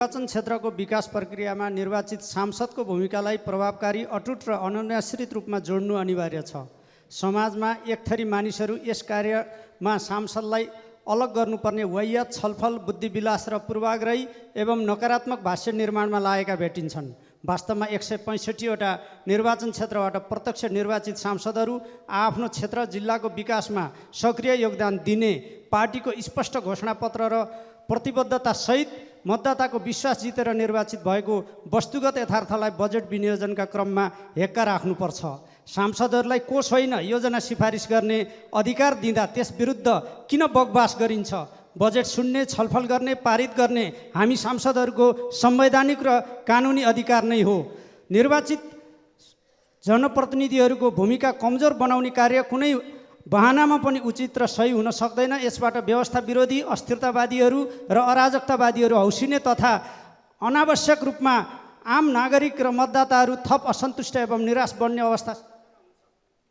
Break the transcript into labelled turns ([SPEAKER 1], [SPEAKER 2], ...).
[SPEAKER 1] निर्वाचन क्षेत्रको विकास प्रक्रियामा निर्वाचित सांसदको भूमिकालाई प्रभावकारी, अटुट र अनन्यश्रित रूपमा जोड्नु अनिवार्य छ। समाजमा एक थरी मानिसहरू यस कार्यमा सांसदलाई अलग गर्नुपर्ने वाह्यात छलफल, बुद्धिविलास र पूर्वाग्रही एवं नकारात्मक भाष्य निर्माणमा लागेका भेटिन्छन्। वास्तवमा 165वटा निर्वाचन क्षेत्रबाट प्रत्यक्ष निर्वाचित सांसदहरू आफ्नो क्षेत्र जिल्लाको विकासमा सक्रिय योगदान दिने पार्टीको स्पष्ट घोषणापत्र र प्रतिबद्धता सहित मतदाताको विश्वास जितेर निर्वाचित भएको वस्तुगत यथार्थलाई बजेट विनियोजनका क्रममा हेक्का राख्नुपर्छ। सांसदहरूलाई कोष होइन योजना सिफारिस गर्ने अधिकार दिँदा त्यस विरुद्ध किन बकवास गरिन्छ? बजेट सुन्ने, छलफल गर्ने, पारित गर्ने हामी सांसदहरूको संवैधानिक र कानुनी अधिकार नै हो। निर्वाचित जनप्रतिनिधिहरूको भूमिका कमजोर बनाउने कार्य कुनै बहानामा पनि उचित र सही हुन सक्दैन। यसबाट व्यवस्था विरोधी, अस्थिरतावादीहरू र अराजकतावादीहरू हौसिने तथा अनावश्यक रूपमा आम नागरिक र मतदाताहरू थप असन्तुष्ट एवं निराश बन्ने अवस्था